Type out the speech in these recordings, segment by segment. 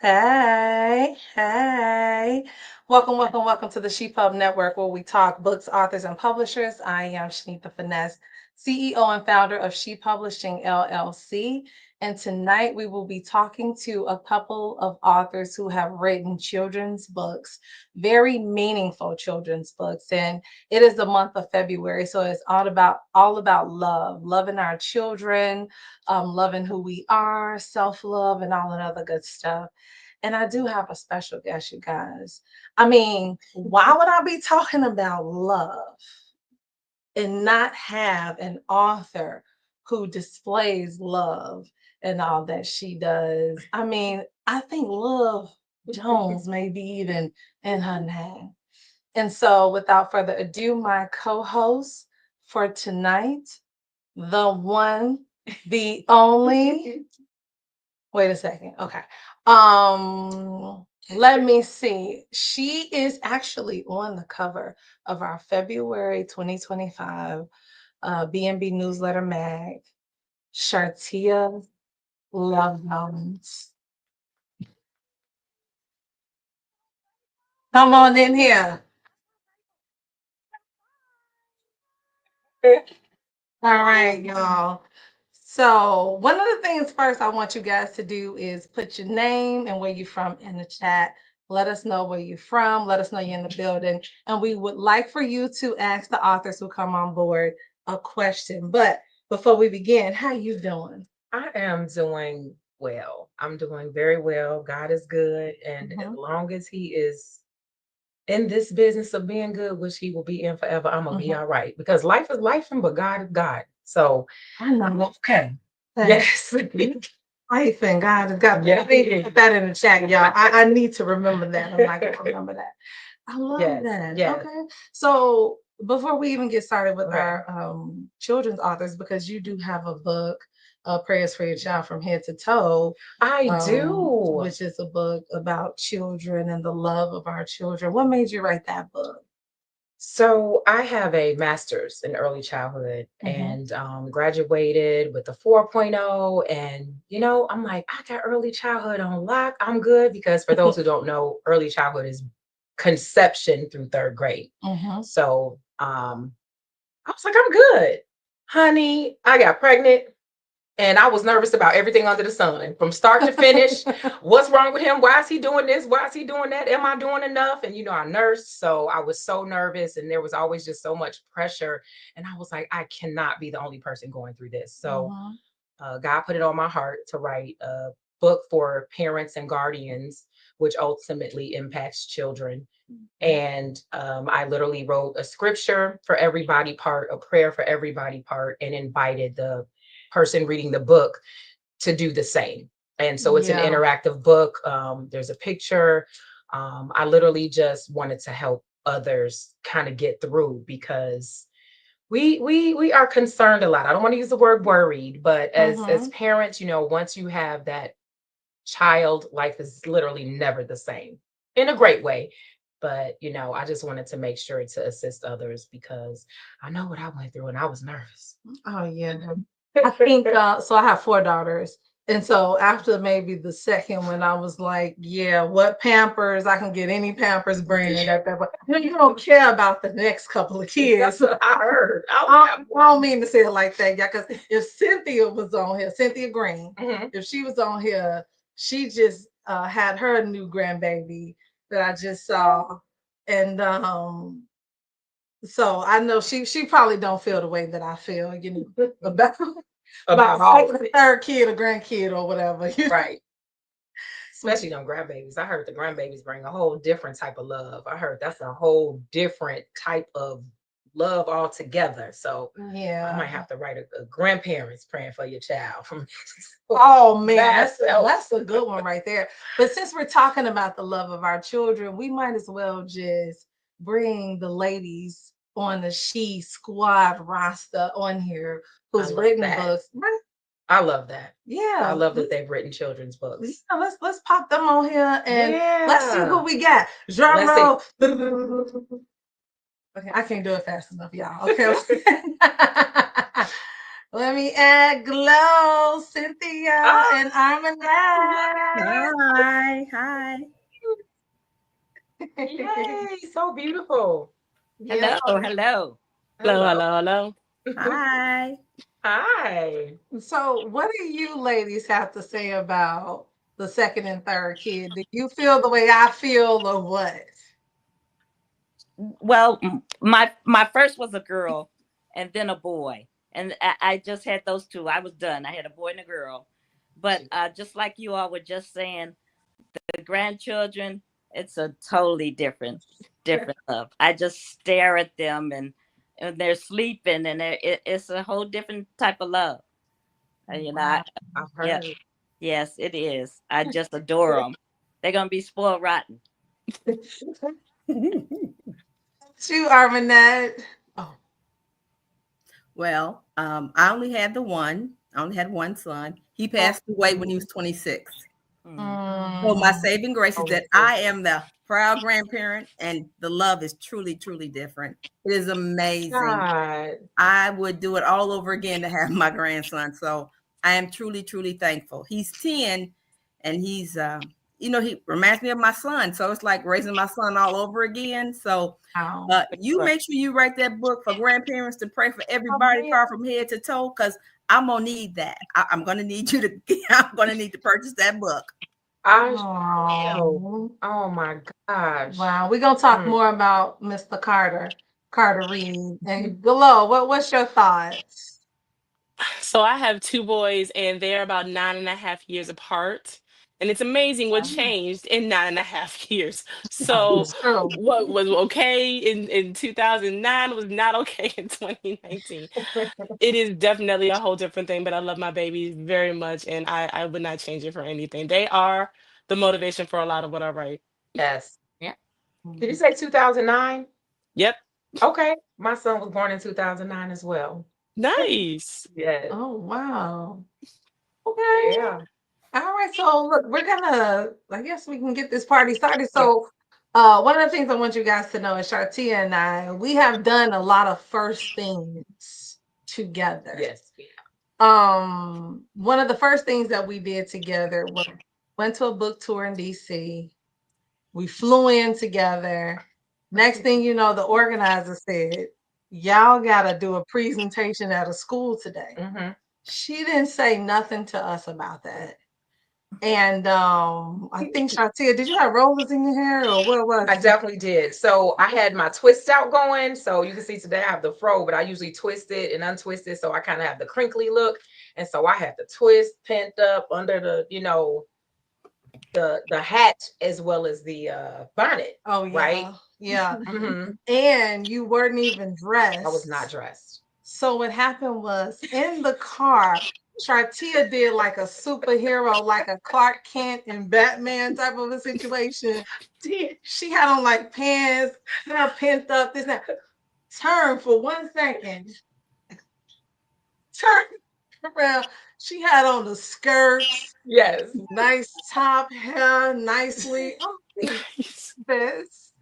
Hey, hey. Welcome to the She Pub Network where we talk books, authors, and publishers. I am Shanita Finesse, CEO and founder of She Publishing LLC. And tonight we will be talking to a couple of authors who have written children's books, very meaningful children's books. And it is the month of February, so it's all about love, loving our children, loving who we are, self-love, and all that other good stuff. And I do have a special guest, you guys. I mean, why would I be talking about love and not have an author who displays love and all that she does? I mean, I think Love Jones may be even in her name. And so, without further ado, my co host for tonight, the one, the only, wait a second. Okay. Let me see. She is actually on the cover of our February 2025 B&B newsletter mag, Shartia Love Jones. Come on in here. All right, y'all. So one of the things first I want you guys to do is put your name and where you're from in the chat. Let us know where you're from. Let us know you're in the building. And we would like for you to ask the authors who come on board a question. But before we begin, how you doing? I am doing well. I'm doing very well. God is good. And as Mhm. long as He is in this business of being good, which He will be in forever, I'm going to be Mhm. all right. Because life is life, but God is God. So I know. okay. Thanks. Yes. Life and God has got that. Yes, I need to put that in the chat, y'all. I need to remember that. I'm not gonna remember that. I love Yes. that. Yes. Okay. So before we even get started with Okay. our children's authors, because you do have a book, Prayers for Your Child from Head to Toe, I do. which is a book about children and the love of our children. What made you write that book? So I have a master's in early childhood Mhm. and graduated with a 4.0. And, I'm like, I got early childhood on lock. I'm good because for those who don't know, early childhood is conception through third grade. Mhm. So I was like, I'm good. Honey, I got pregnant and I was nervous about everything under the sun from start to finish. What's wrong with him? Why is he doing this? Why is he doing that? Am I doing enough? And I nursed, so I was so nervous, and there was always just so much pressure. And I was like, I cannot be the only person going through this. So Mhm. God put it on my heart to write a book for parents and guardians, which ultimately impacts children. And I literally wrote a scripture for every body part, a prayer for every body part, and invited the person reading the book to do the same. And so it's an Yeah. interactive book. There's a picture. I literally just wanted to help others kind of get through because we are concerned a lot. I don't want to use the word worried, but as Mhm. parents, once you have that child, life is literally never the same in a great way. But I just wanted to make sure to assist others because I know what I went through and I was nervous. Oh yeah. I think so. I have four daughters. And so after maybe the second one, I was like, yeah, what Pampers? I can get any Pampers brand at that point. You don't care about the next couple of kids. That's what I heard. I don't mean to say it like that, yeah, because if Cynthia was on here, Cynthia Green, Mhm. if she was on here, she just had her new grandbaby that I just saw. And so I know she probably don't feel the way that I feel, about About all of the it. third kid or grandkid or whatever. Right. Especially them grandbabies. I heard the grandbabies bring a whole different type of love. I heard that's a whole different type of love altogether. So I might Yeah. have to write a grandparents praying for your child from Oh man, myself. that's a good one right there. But since we're talking about the love of our children, we might as well just bring the ladies on the She Squad roster on here I who's love written that. books. Right? I love that. I Yeah, love that they've written children's books. yeah, let's pop them on here and let's see who Yeah. we got. Drum Let's see. roll. Okay, I can't do it fast enough, y'all. Okay. Let me add Glo, Cynthia, and Ah, Armanette. Hi, hi. yay, so beautiful. Yes. Hello, hello. Hello, Hello. hello, hello. Hi. Hi. So, what do you ladies have to say about the second and third kid? Do you feel the way I feel, or what? Well, my first was a girl and then a boy. And I just had those two. I was done. I had a boy and a girl. But just like you all were just saying, the grandchildren, it's a totally different love. I just stare at them and they're sleeping and it's a whole different type of love. You know, Wow. I've yeah, heard. yes, it is. I just adore them. They're gonna be spoiled rotten. You, Armanette. Oh, Well, I only had the one. I only had one son. He oh. passed away when he was 26. Mm. So my Mm. saving grace is Oh, that I am the proud grandparent, and the love is truly, truly different. It is amazing. God. I would do it all over again to have my grandson. So I am truly, truly thankful. He's 10, and he reminds me of my son. So it's like raising my son all over again. So Wow. you make sure you write that book for grandparents to pray for Oh, everybody, man. far from head to toe, because I'm gonna need that. I'm gonna need you to. I'm gonna need to purchase that book. I oh, Oh, oh my gosh. wow. We're gonna talk Mm. more about Mr. Carter Reed. And Glo, what's your thoughts? So I have two boys, and they're about 9.5 years apart. And it's amazing what changed in 9.5 years. So It's true. what was okay in 2009 was not okay in 2019. It is definitely a whole different thing, but I love my babies very much, and I would not change it for anything. They are the motivation for a lot of what I write. Yes. Yeah. Did you say 2009? Yep. Okay. My son was born in 2009 as well. Nice. Yes. Oh, wow. Okay. Yeah. All right. So look, I guess we can get this party started. Yeah. So one of the things I want you guys to know is Shartia and I, we have done a lot of first things together. Yes. One of the first things that we did together was went to a book tour in DC. We flew in together. Next thing you know, the organizer said, y'all gotta do a presentation at a school today. Mm-hmm. She didn't say nothing to us about that. And I think Shartia, did you have rollers in your hair or what was I it? definitely did. So I had my twist out going. So you can see today I have the fro, but I usually twist it and untwist it. So I kind of have the crinkly look. And so I had the twist pent up under the hat as well as the bonnet. Oh Right. yeah. Yeah. Mm-hmm. And you weren't even I was not dressed. dressed. So what happened was in the car, Shartia did like a superhero, like a Clark Kent and Batman type of a situation. She had on like pants, hair pent up, this that. Turn for 1 second. Turn around. She had on the skirts, Yes. nice top hair, nicely. Oh, this.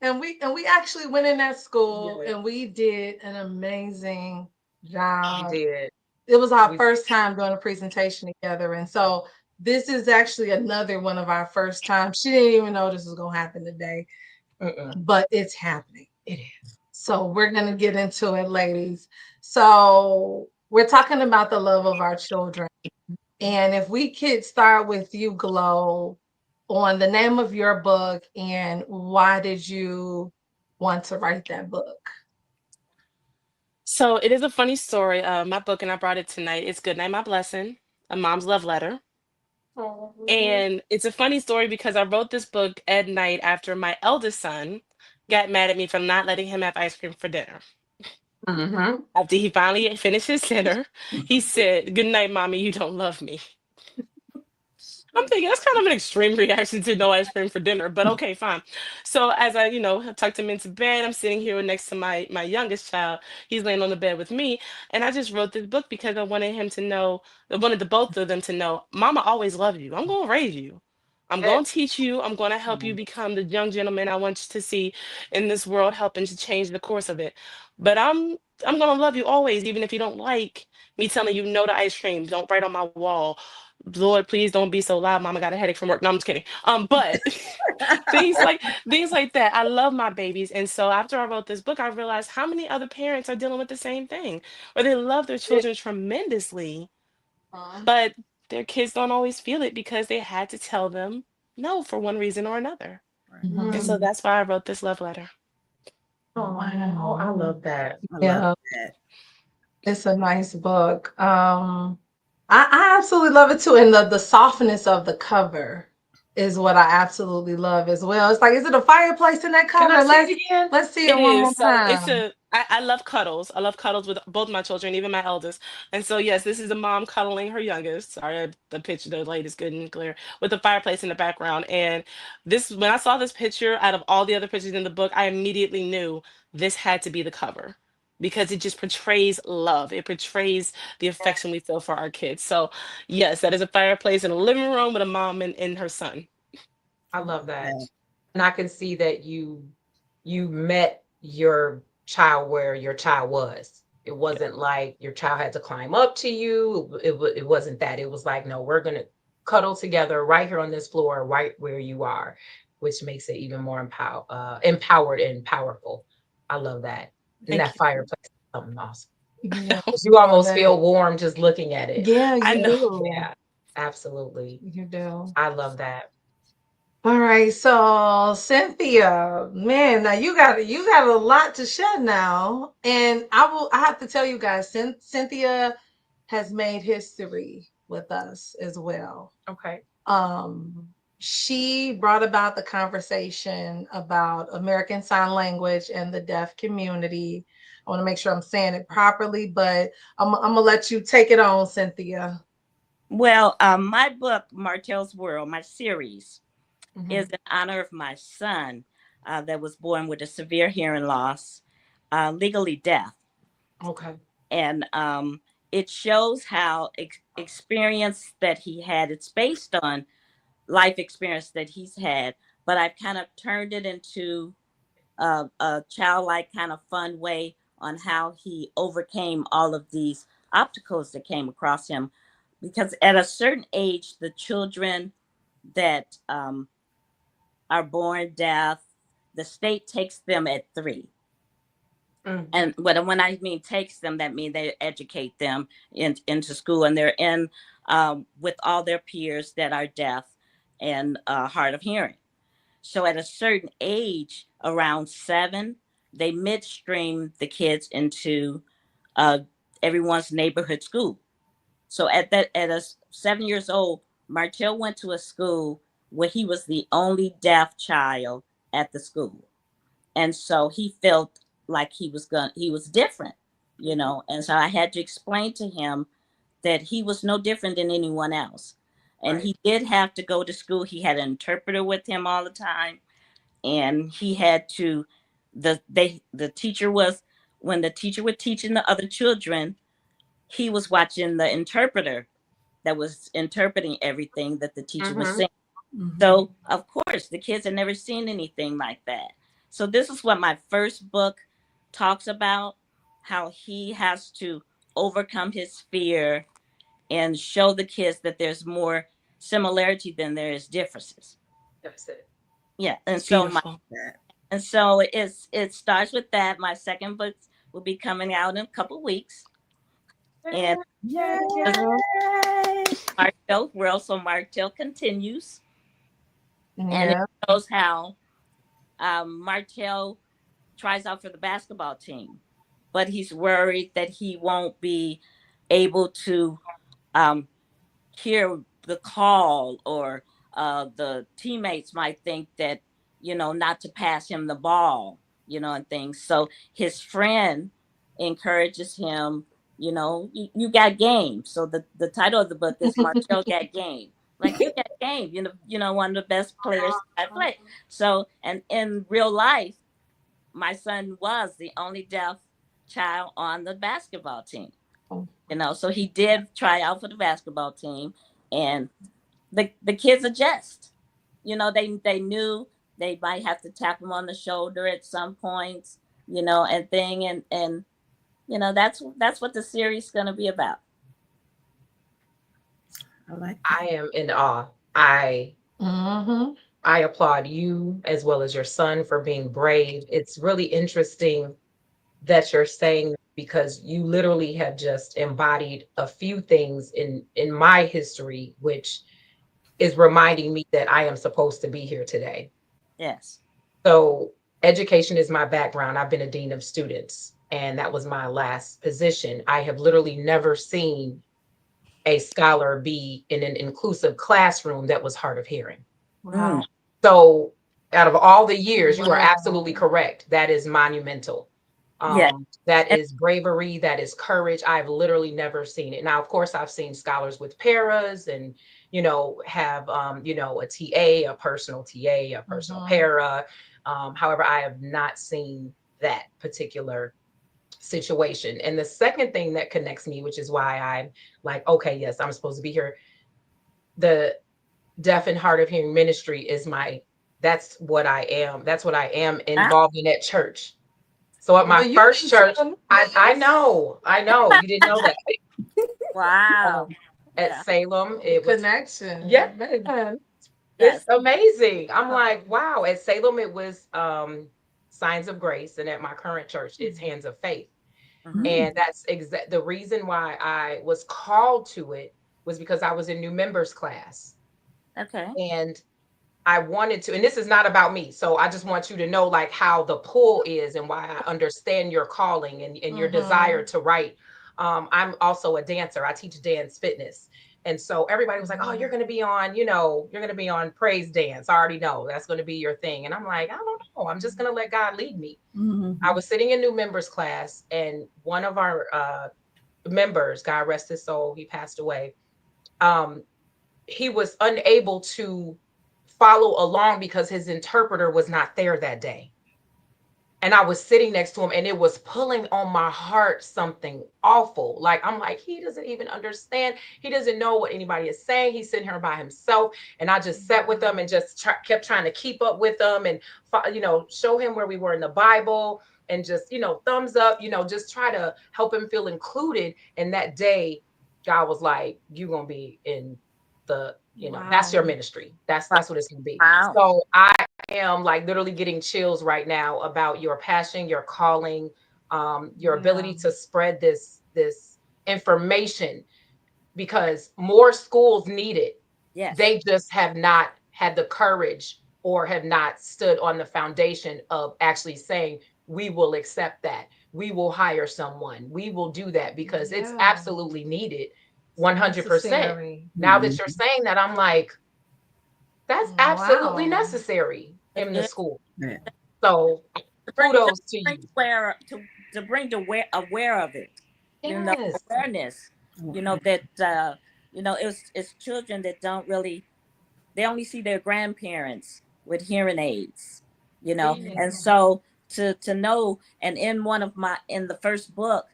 And we actually went in that school Yes. and we did an amazing We job. did. It was our We first time doing a presentation together. And so this is actually another one of our first times. She didn't even know this was going to happen today, mm-mm. but it's happening. It is. So we're going to get into it, ladies. So we're talking about the love of our children. And if we could start with you, Glo, on the name of your book and why did you want to write that book? So it is a funny story. My book, and I brought it tonight. It's Good Night, My Blessing, a mom's love letter. Oh. And it's a funny story because I wrote this book at night after my eldest son got mad at me for not letting him have ice cream for dinner. Mm-hmm. After he finally finished his dinner, he said, "Good night, mommy, you don't love me." I'm thinking that's kind of an extreme reaction to no ice cream for dinner, but okay, fine. So as I, tucked him into bed, I'm sitting here next to my youngest child. He's laying on the bed with me, and I just wrote this book because I wanted him to know, I wanted the both of them to know, Mama always loved you. I'm gonna raise you. I'm Eh, gonna teach you. I'm gonna help you become the young gentleman I want you to see in this world, helping to change the course of it. But I'm I'm gonna love you always, even if you don't like me telling you no to ice cream. Don't write on my wall. Lord, please don't be so loud. Mama got a headache from work. No, I'm just kidding. But things like things like that. I love my babies. And so after I wrote this book, I realized how many other parents are dealing with the same thing, where they love their children tremendously, but their kids don't always feel it because they had to tell them no for one reason or another. And so that's why I wrote this love letter. Oh, wow. I love that. I Yeah. love that. It's a nice book. I absolutely love it too. And the softness of the cover is what I absolutely love as well. It's like, is it a fireplace in that Can cover? I see it again? Let's see It it one more is. So it's time. I love cuddles. I love cuddles with both my children, even my eldest. And so, yes, this is a mom cuddling her youngest. Sorry, the picture, the light is good and clear with the fireplace in the background. And this, when I saw this picture out of all the other pictures in the book, I immediately knew this had to be the cover because it just portrays love. It portrays the affection we feel for our kids. So, yes, that is a fireplace in a living room with a mom and her son. I love that. Yeah. And I can see that you met your child where your child was. It wasn't like your child had to climb up to you. It wasn't that. It was like, no, we're gonna cuddle together right here on this floor, right where you are, which makes it even more empowered and powerful. I love that. And Thank that you. fireplace is something awesome. Yeah. 'Cause you almost feel warm just looking at it. Yeah, I you know. do. Yeah, absolutely. You do. I love that. All right, so Cynthia, man, now you got a lot to shed now, and I have to tell you guys, Cynthia has made history with us as well. Okay. She brought about the conversation about American Sign Language and the deaf community. I want to make sure I'm saying it properly, but I'm gonna let you take it on, Cynthia. Well, my book, Martell's World, my series, Mhm. is in honor of my son that was born with a severe hearing loss, legally deaf. Okay. And it shows how experience that he had, it's based on life experience that he's had, but I've kind of turned it into a childlike kind of fun way on how he overcame all of these obstacles that came across him. Because at a certain age, the children that are born deaf, the state takes them at 3. Mm. And when I mean takes them, that means they educate them into school, and they're in with all their peers that are deaf and hard of hearing. So at a certain age, around 7, they midstream the kids into uh, everyone's neighborhood school. So at 7 years old, Martell went to a school where he was the only deaf child at the school, and so he felt like he was different, and so I had to explain to him that he was no different than anyone else. And Right. he did have to go to school. He had an interpreter with him all the time, and he had to the teacher was when the teacher was teaching the other children, he was watching the interpreter that was interpreting everything that the teacher was Mhm. saying. So, of course, the kids had never seen anything like that. So, this is what my first book talks about, how he has to overcome his fear and show the kids that there's more similarity than there is differences. That's it. Yeah, It's beautiful. it starts with that. My second book will be coming out in a couple weeks, and Yeah. this Yeah. Martell World. So Martell continues, and it Yeah. shows how Martell tries out for the basketball team, but he's worried that he won't be able to um, hear the call, or the teammates might think that, not to pass him the ball, and things. So his friend encourages him, you got game. So the title of the book is Martell Got Game. Like, you got game, one of the best players I play. So, and in real life, my son was the only deaf child on the basketball team. So he did try out for the basketball team, and the kids adjust. They knew they might have to tap him on the shoulder at some points, and thing, and That's what the series is going to be about. I like I am in awe. I Mm-hmm. I applaud you as well as your son for being brave. It's really interesting that you're saying because you literally have just embodied a few things in my history, which is reminding me that I am supposed to be here today. Yes. So education is my background. I've been a dean of students, and that was my last position. I have literally never seen a scholar be in an inclusive classroom that was hard of hearing. Mm. Wow. So out of all the years, you are absolutely Wow. correct. That is monumental. Yeah. That And, is bravery, that is courage. I've literally never seen it. Now, of course, I've seen scholars with paras and, have, a TA, a personal TA, a personal Mhm. para. However, I have not seen that particular situation. And the second thing that connects me, which is why I'm like, okay, yes, I'm supposed to be here. The deaf and hard of hearing ministry is that's what I am. That's what I am ah, involved in at church. So at Well, my you first church, should- I know, you didn't know that. wow. Um, at Yeah. Salem, it was, connection. yeah, Man. it's Yes. amazing. I'm like, wow. At Salem, it was Signs of Grace, and at my current church, it's Hands of Faith. Hmm. And that's the reason why I was called to it was because I was in new members class. Okay. And I wanted to, and this is not about me. So I just want you to know like how the pull is and why I understand your calling and your desire Mhm. to write. I'm also a dancer. I teach dance fitness. And so everybody was like, oh, you're Mhm. going to be on, you're going to be on praise dance. I already know that's going to be your thing. And I'm like, I don't know. I'm just going to let God lead me. I Mhm. was sitting in new members class and one of our members, God rest his soul, he passed away. Um, he was unable to follow along because his interpreter was not there that day. And I was sitting next to him and it was pulling on my heart something awful. Like, I'm like, he doesn't even understand. He doesn't know what anybody is saying. He's sitting here by himself. And I just sat with him and just kept trying to keep up with him and, show him where we were in the Bible and just, thumbs up, just try to help him feel included. And that day, God was like, you're going to be in that's your Wow. ministry. That's what it's going to be. Wow. So I am like literally getting chills right now about your passion, your calling, your Yeah. ability to spread this information because more schools need it. Yes. They just have not had the courage or have not stood on the foundation of actually saying, we will accept that. We will hire someone. We will do that because it's Yeah. absolutely needed It's 100%. necessary. Now that Mhm. you're saying that, I'm like, that's absolutely Wow. necessary It in the is school. Yeah. So to kudos to bring you. to bring the aware of it. Yes. Awareness. That it's children that don't really, they only see their grandparents with hearing aids. Yeah. And so to know, and in the first book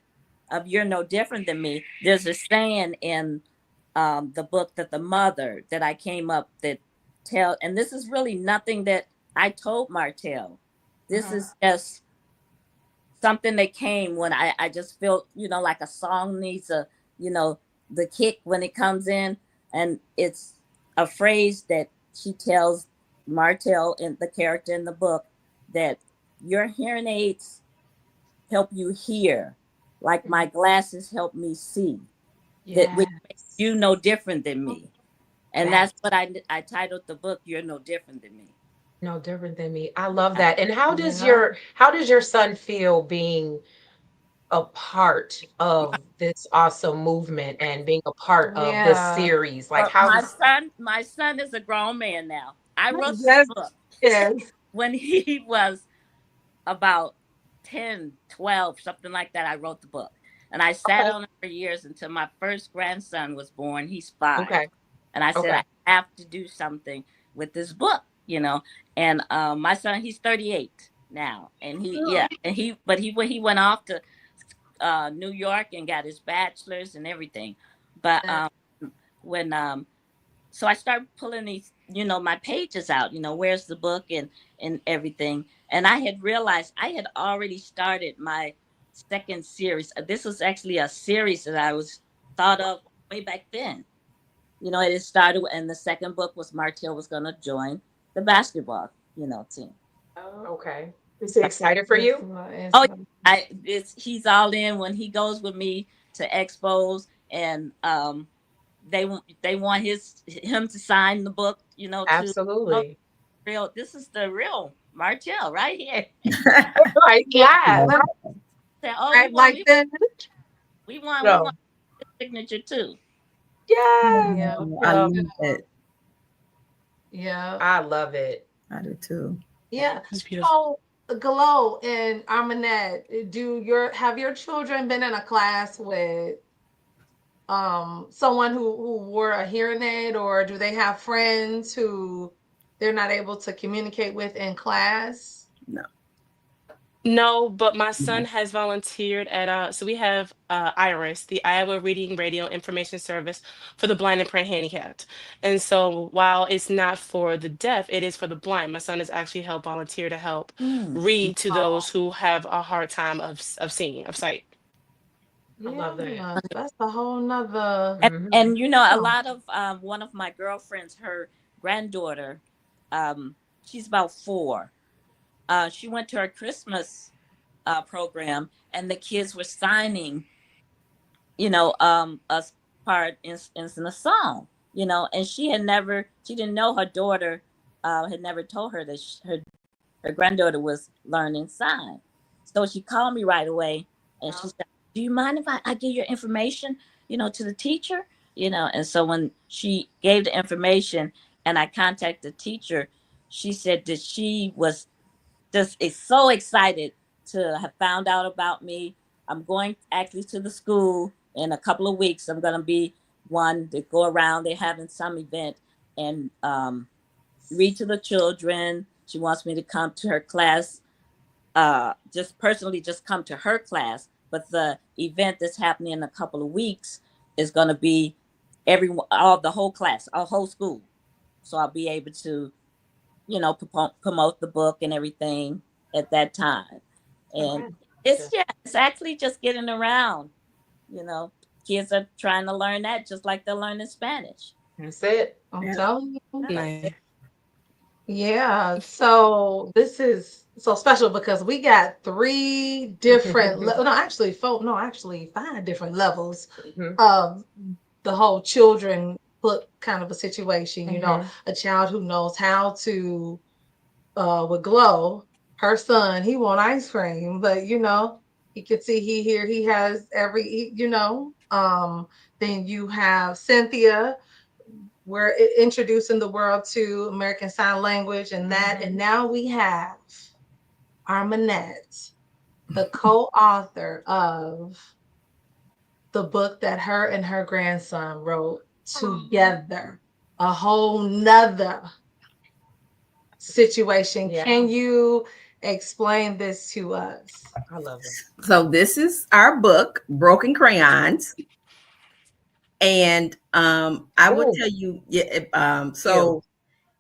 of You're No Different Than Me, there's a saying in the book that the mother that I came up that and this is really nothing that I told Martell. This Uh-huh. is just something that came when I just felt, like a song needs you know, the kick when it comes in. And it's a phrase that she tells Martell, in the character in the book, that your hearing aids help you hear, like my glasses help me see, that which makes Yes. you no different than me. And That that's what I titled the book, You're No Different Than Me. no different than me. I love I, that. And Yeah. how does your son feel being a part of this awesome movement and being a part of this Yeah. series? Like well, how does my son is a grown man now. I wrote this Yes. book Yes. when he was about 10, 12, something like that. I wrote the book. And I sat okay, on it for years until my first grandson was born. He's 5. okay, And I said, okay, I have to do something with this book. And my son, he's 38 now. And when he went off to New York and got his bachelor's and everything. But when so I started pulling these, my pages out, where's the book and everything. And I had realized I had already started my second series. This was actually a series that I was thought of way back then. It started, and the second book was Martell was going to join the basketball, team. Okay. Is he excited for you? Oh, he's all in when he goes with me to expos, and they want him to sign the book, to Absolutely. real. This is the real Martell right here. Right. Yeah. Say, oh, Right like that. we want No. his signature too. Yeah. Yeah. I love it. Yeah. I love it. I do too. Yeah. It's beautiful. So, Glo and Armanette, have your children been in a class with someone who wore a hearing aid, or do they have friends who they're not able to communicate with in class? No, but my son has volunteered at so we have IRIS, the Iowa Reading Radio Information Service for the blind and print handicapped. And so while it's not for the deaf, it is for the blind. My son has actually helped volunteer to help read to those who have a hard time of seeing, of sight. I love that. That's a whole nother. And a lot of one of my girlfriends, her granddaughter, she's about 4. She went to her Christmas program, and the kids were signing, a part in a song, and she didn't know her daughter had never told her that her granddaughter was learning sign. So she called me right away, and she said, "Do you mind if I give your information, to the teacher?" And so when she gave the information and I contacted the teacher, she said that she was is so excited to have found out about me. I'm going actually to the school in a couple of weeks. I'm going to be one to go around. They're having some event and read to the children. She wants me to come to her class, just personally, just come to her class. But the event that's happening in a couple of weeks is going to be the whole class, our whole school. So I'll be able to promote the book and everything at that time. And it's actually just getting around. Kids are trying to learn that just like they're learning Spanish. That's it. I'm telling you. Nice. Yeah. So this is so special because we got 3 different, actually 5 different levels of the whole children book kind of a situation. A child who knows how to with Glo, her son, he want ice cream, but he can see, he has every, then you have Cynthia, we're introducing the world to American Sign Language and that, and now we have Armanette, the co-author of the book that her and her grandson wrote together, a whole nother situation. Yeah. Can you explain this to us? I love it. So this is our book, Broken Crayons. And I will tell you,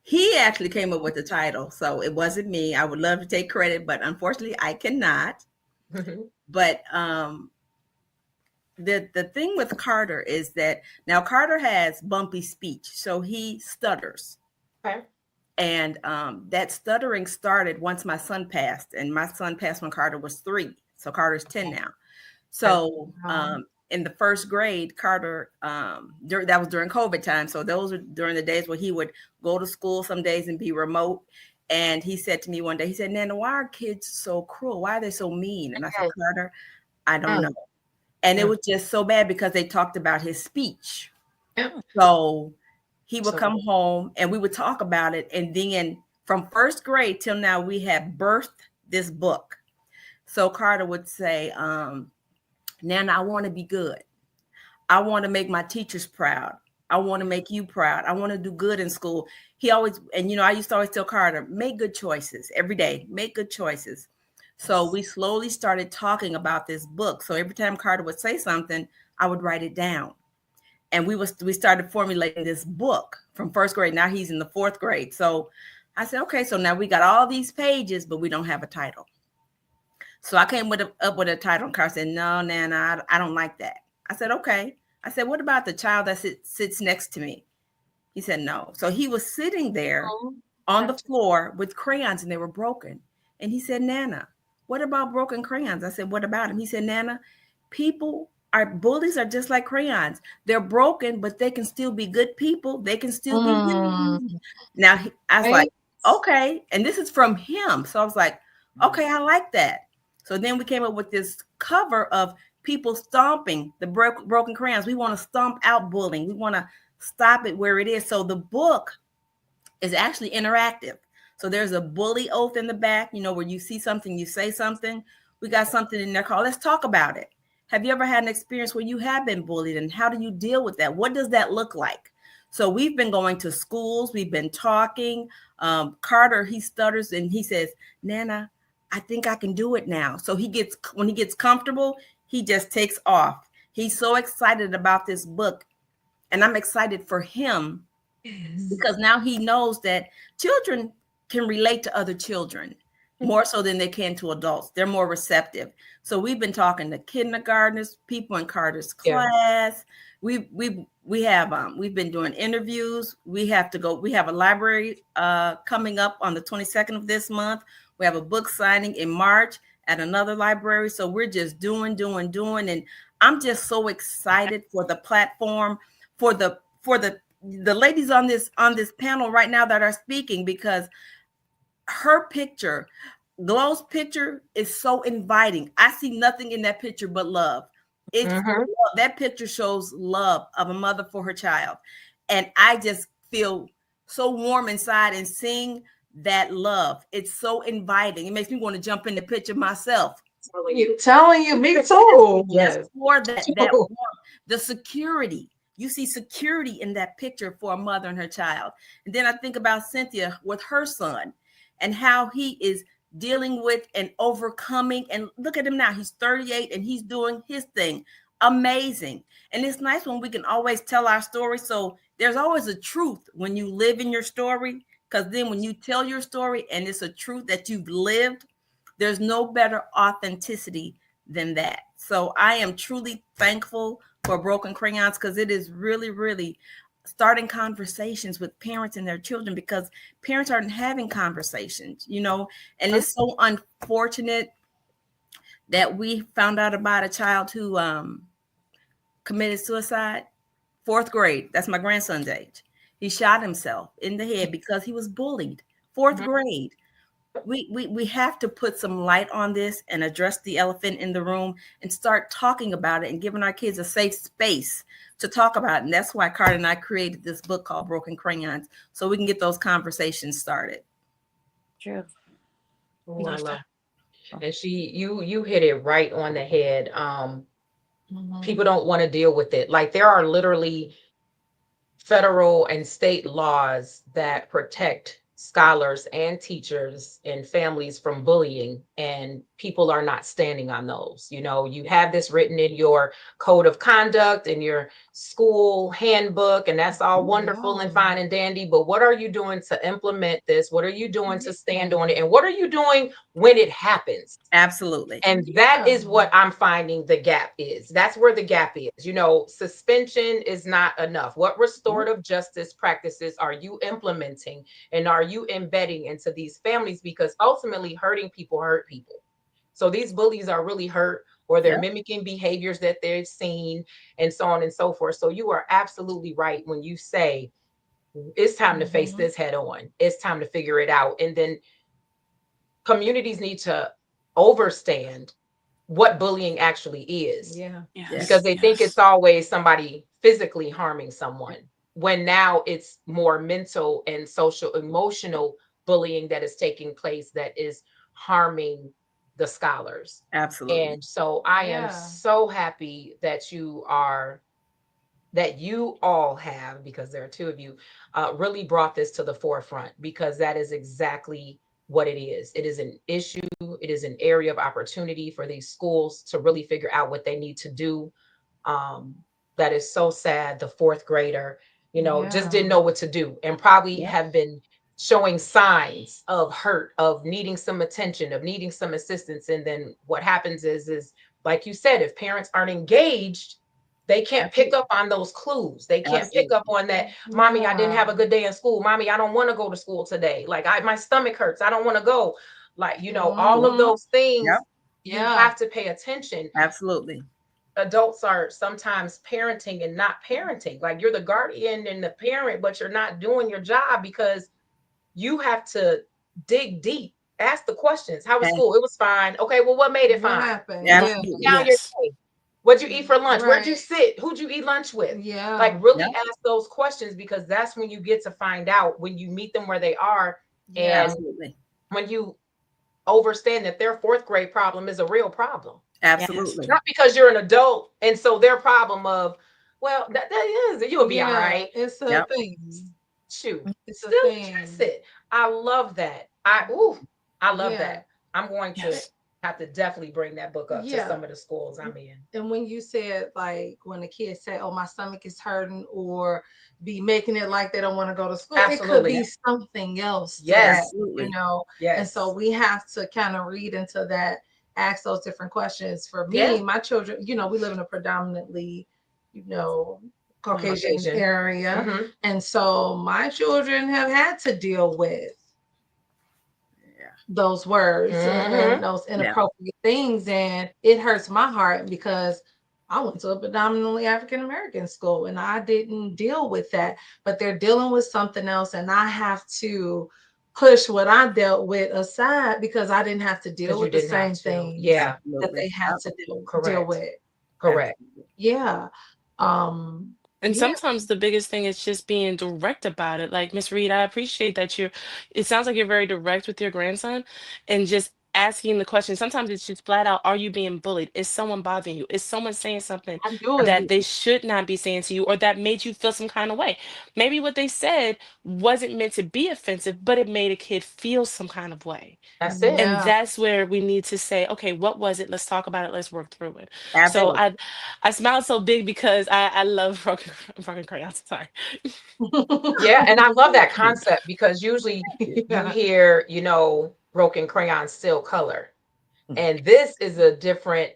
he actually came up with the title. So it wasn't me. I would love to take credit, but unfortunately I cannot. But the thing with Carter is that now Carter has bumpy speech, so he stutters. Okay. And that stuttering started once my son passed, and my son passed when Carter was 3. So Carter's 10 now. So in the first grade, Carter, that was during COVID time. So those were during the days where he would go to school some days and be remote. And he said to me one day, he said, "Nana, why are kids so cruel? Why are they so mean?" And I said, "Carter, I don't know." And it was just so bad because they talked about his speech. So he would come home and we would talk about it. And then from first grade till now, we have birthed this book. So Carter would say, "Nana, I want to be good. I want to make my teachers proud. I want to make you proud. I want to do good in school." He always, and I used to always tell Carter, make good choices every day, make good choices. So we slowly started talking about this book. So every time Carter would say something, I would write it down. And we started formulating this book from first grade. Now he's in the 4th grade. So I said, okay, so now we got all these pages, but we don't have a title. So I came up with a title card. I said, no, Nana, I don't like that. I said, okay. I said, what about the child that sits next to me? He said, no. So he was sitting there Oh, on the gotcha. floor with crayons and they were broken. And he said, Nana, what about broken crayons? I said, what about him? He said, Nana, bullies are just like crayons. They're broken, but they can still be good people. They can still be used. Mm, Now, I was right? like, okay. And this is from him. So I was like, okay, I like that. So then we came up with this cover of people stomping the broken crayons. We want to stomp out bullying. We want to stop it where it is. So the book is actually interactive. So there's a bully oath in the back, where you see something, you say something. We got something in there called Let's Talk About It. Have you ever had an experience where you have been bullied, and how do you deal with that? What does that look like? So we've been going to schools, we've been talking. Carter, he stutters and he says, Nana, I think I can do it now. So when he gets comfortable, he just takes off. He's so excited about this book, and I'm excited for him because now he knows that children can relate to other children more so than they can to adults. They're more receptive. So we've been talking to kindergartners, people in Carter's class. We've been doing interviews. We have a library coming up on the 22nd of this month. We have a book signing in March at another library. So we're just doing. And I'm just so excited for the platform, for the ladies on this panel right now that are speaking, because her picture, Glo's picture, is so inviting. I see nothing in that picture but love. That picture shows love of a mother for her child, and I just feel so warm inside and seeing that love. It's so inviting. It makes me want to jump in the picture myself. Telling you, me too. Yes, for that warmth, the security. You see security in that picture for a mother and her child. And then I think about Cynthia with her son and how he is dealing with and overcoming. And look at him now. He's 38 and he's doing his thing. Amazing. And it's nice when we can always tell our story. So there's always a truth when you live in your story, because then when you tell your story and it's a truth that you've lived, there's no better authenticity than that. So I am truly thankful for Broken Crayons, because it is really, really starting conversations with parents and their children, because parents aren't having conversations, and it's so unfortunate that we found out about a child who committed suicide, 4th grade. That's my grandson's age. He shot himself in the head because he was bullied. 4th grade. We have to put some light on this and address the elephant in the room and start talking about it and giving our kids a safe space to talk about it. And that's why Carter and I created this book called Broken Crayons, so we can get those conversations started. True. Oh, I love. And you hit it right on the head. People don't want to deal with it. Like, there are literally federal and state laws that protect scholars and teachers and families from bullying, and people are not standing on those. You have this written in your code of conduct and your school handbook, and that's all wonderful and fine and dandy, but what are you doing to implement this? What are you doing to stand on it? And what are you doing when it happens? Absolutely. And that is what I'm finding the gap is. That's where the gap is. Suspension is not enough. What restorative justice practices are you implementing and are you embedding into these families? Because ultimately, hurting people hurt people. So these bullies are really hurt, or they're mimicking behaviors that they've seen, and so on and so forth. So you are absolutely right when you say it's time to face this head on. It's time to figure it out. And then communities need to understand what bullying actually is. Because they think it's always somebody physically harming someone, when now it's more mental and social emotional bullying that is taking place that is harming the scholars. Absolutely. And so I am so happy that you all have, because there are two of you, really brought this to the forefront, because that is exactly what it is. It is an issue. It is an area of opportunity for these schools to really figure out what they need to do. That is so sad. The 4th grader, just didn't know what to do, and probably have been showing signs of hurt, of needing some attention, of needing some assistance. And then what happens is like you said, if parents aren't engaged, they can't pick up on those clues. They can't pick up on that. Mommy, I didn't have a good day in school. Mommy, I don't want to go to school today. Like my stomach hurts. I don't want to go. Like, all of those things, Yep. you have to pay attention. Absolutely. Adults are sometimes parenting and not parenting. Like, you're the guardian and the parent, but you're not doing your job because you have to dig deep. Ask the questions. How was school? It was fine. Okay, well, what made it What fine? happened? Absolutely. Now your day. What'd you eat for lunch? Where'd you Right. sit? Who'd you eat lunch with? Yeah. Like, really ask those questions, because that's when you get to find out, when you meet them where they are. And Absolutely. when you understand that their fourth grade problem is a real problem. Absolutely. Not because you're an adult and so their problem of, well, that is, you'll be all right. It's a thing. Shoot. It's a Still thing. address it. I love that. I love that. I'm going to have to definitely bring that book up to some of the schools I'm in. And when you said, like, when the kids say, oh, my stomach is hurting, or be making it like they don't want to go to school, it could be something else. Absolutely. And so we have to kind of read into that, ask those different questions. For me, my children, we live in a predominantly, Caucasian area. And so my children have had to deal with those words and those inappropriate things. And it hurts my heart because I went to a predominantly African-American school and I didn't deal with that, but they're dealing with something else. And I have to push what I dealt with aside because I didn't have to deal with the same thing that they had to deal with. Correct. Yeah. And sometimes the biggest thing is just being direct about it. Like, Miss Reed, I appreciate that it sounds like you're very direct with your grandson and just asking the question. Sometimes it's just flat out, are you being bullied? Is someone bothering you? Is someone saying something that they should not be saying to you, or that made you feel some kind of way? Maybe what they said wasn't meant to be offensive, but it made a kid feel some kind of way. That's it. And that's where we need to say, okay, what was it? Let's talk about it. Let's work through it. Absolutely. So I smiled so big because I love Broken Crayons. Sorry. And I love that concept because usually you hear, Broken Crayons still color. And this is a different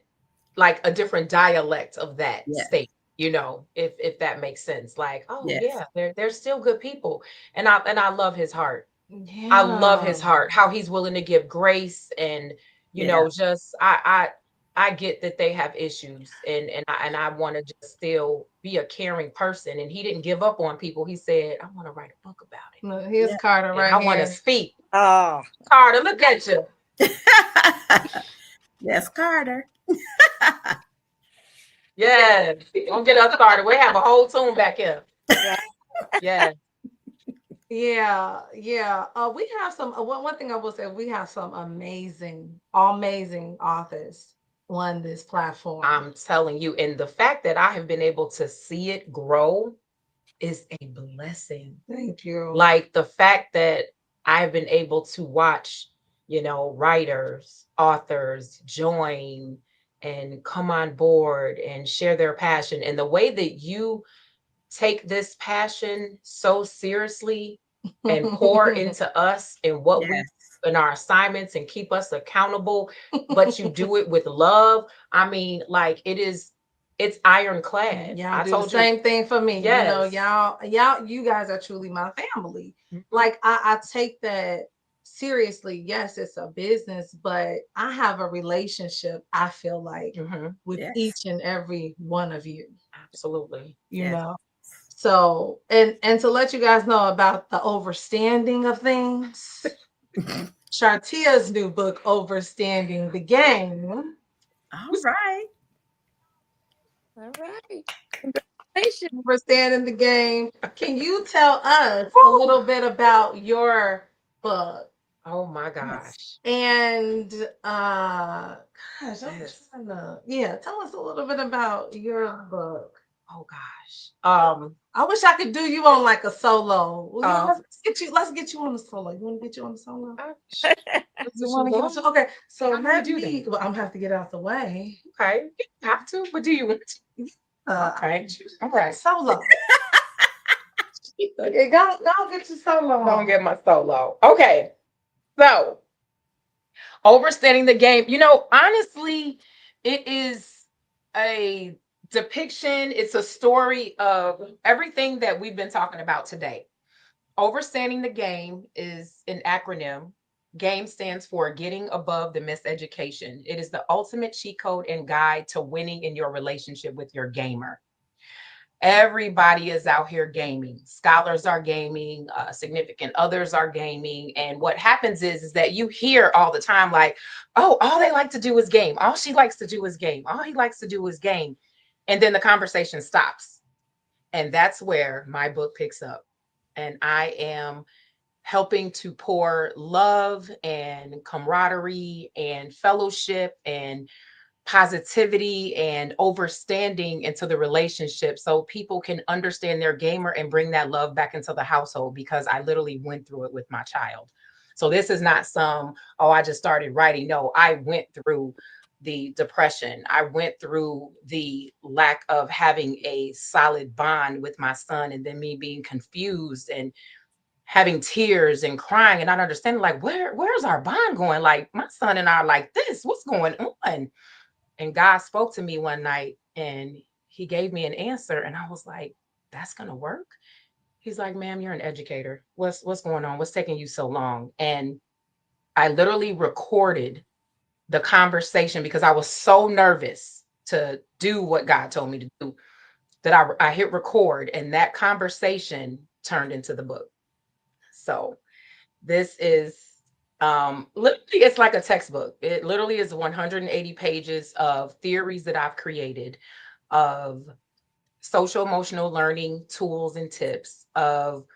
dialect of that state, if that makes sense. Like, they're still good people. And I love his heart. I love his heart, how he's willing to give grace and, just I get that they have issues and I want to just still be a caring person. And he didn't give up on people. He said, I want to write a book about it. Look, here's Carter right here. I want to speak. Oh, Carter, look at you. Yes, Carter. Don't get us started. We have a whole tune back here. We have some. One thing I will say, we have some amazing authors on this platform. I'm telling you, and the fact that I have been able to see it grow is a blessing. Thank you. Like the fact that I've been able to watch, writers, authors join and come on board and share their passion, and the way that you take this passion so seriously and pour into us and what we in our assignments and keep us accountable, but you do it with love. I mean, like it's ironclad. I told the same thing for me. Y'all, you guys are truly my family. Like I take that seriously. Yes, it's a business, but I have a relationship, I feel like, with each and every one of you. Absolutely. You know. So, and to let you guys know about the overstanding of things, Shartia's new book, Overstanding the Game. All right. Congratulations. Overstanding the Game. Can you tell us a little bit about your book? Oh my gosh. And tell us a little bit about your book. Oh gosh. I wish I could do you on like a solo. Let's get you on the solo. You want to get you on the solo? Okay. So I'm gonna have to get out the way. Okay. You have to, but do you want to? Okay. All right. Solo. Okay, go get your solo. Don't get my solo. Okay. So overstanding the game. Honestly, it is a depiction, it's a story of everything that we've been talking about today. Overstanding the game is an acronym. GAME stands for Getting Above the Miseducation. It is the ultimate cheat code and guide to winning in your relationship with your gamer. Everybody is out here gaming. Scholars are gaming, significant others are gaming. And what happens is that you hear all the time, like, oh, all they like to do is game. All she likes to do is game. All he likes to do is game. And then the conversation stops. And that's where my book picks up. And I am helping to pour love and camaraderie and fellowship and positivity and overstanding into the relationship so people can understand their gamer and bring that love back into the household, because I literally went through it with my child. So this is not I just started writing. No, I went through the depression. I went through the lack of having a solid bond with my son, and then me being confused and having tears and crying and not understanding, like, where's our bond going? Like, my son and I are like this. What's going on? And God spoke to me one night and he gave me an answer. And I was like, that's going to work. He's like, ma'am, you're an educator. What's going on? What's taking you so long? And I literally recorded the conversation because I was so nervous to do what God told me to do that I hit record, and that conversation turned into the book. So this is literally, it's like a textbook. It literally is 180 pages of theories that I've created, of social emotional learning tools and tips, of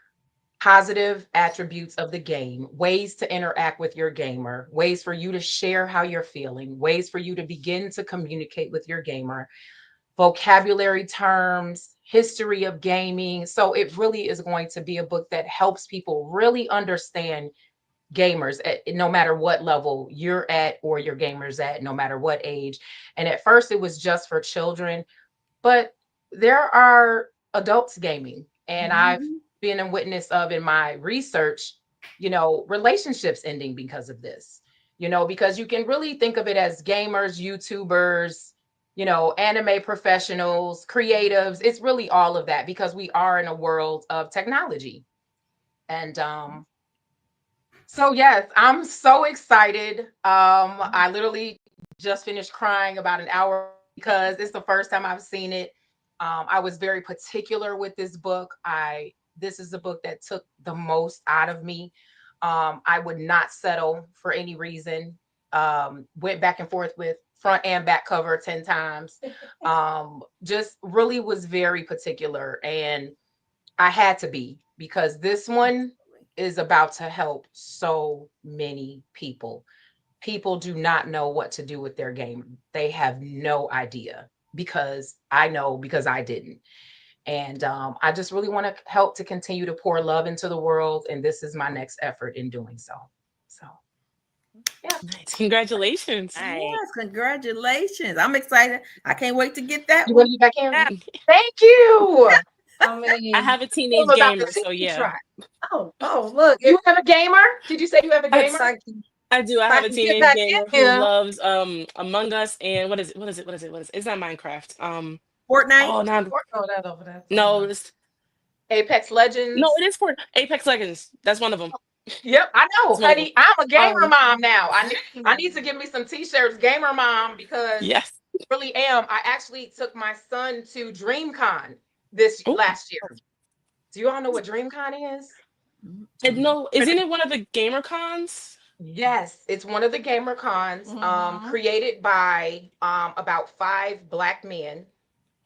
positive attributes of the game, ways to interact with your gamer, ways for you to share how you're feeling, ways for you to begin to communicate with your gamer, vocabulary terms, history of gaming. So it really is going to be a book that helps people really understand gamers no matter what level you're at or your gamers at, no matter what age. And at first it was just for children, but there are adults gaming. And I've been a witness of, in my research, relationships ending because of this, because you can really think of it as gamers, YouTubers, anime professionals, creatives. It's really all of that, because we are in a world of technology. And so yes, I'm so excited. I literally just finished crying about an hour because it's the first time I've seen it. I was very particular with this book. This is the book that took the most out of me. I would not settle for any reason. Went back and forth with front and back cover 10 times. Just really was very particular, and I had to be, because this one is about to help so many people. People do not know what to do with their game. They have no idea, because I know, because I didn't. And I just really want to help to continue to pour love into the world. And this is my next effort in doing so. So, yeah. Nice. Congratulations. Nice. Yes, congratulations. I'm excited. I can't wait to get that You one. want to be back in? Yeah. Thank you. I mean, I have a It teenage was about gamer, the so Tiki yeah. Try. look, You have a gamer? Did you say you have a I, gamer? I do. I if I have a can get teenage back in gamer who here, loves Among Us and what is it? It's not Minecraft. Fortnite. Oh no, throw that over there. no, it's, Apex no, Legends. it is for Apex Legends. That's one of them. Yep, I know, It's one of them. honey. I'm a gamer Um, mom now. I need to give me some t-shirts, gamer mom, because yes. I really am. I actually took my son to DreamCon this Oh, last year. Do you all know what DreamCon is? no, isn't it one of the gamer cons? Yes, it's one of the gamer cons, created by about 5 Black men.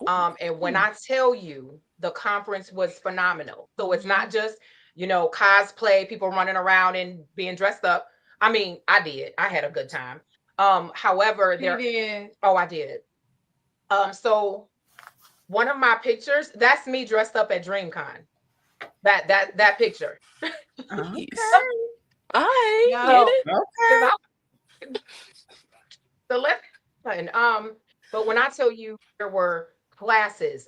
And when I tell you, the conference was phenomenal. So it's not just, cosplay, people running around and being dressed up. I mean, I did. I had a good time. However, You did. I did. So one of my pictures, that's me dressed up at DreamCon. That picture. Okay. I Yeah. get So it. Okay. the left button. But when I tell you there were classes,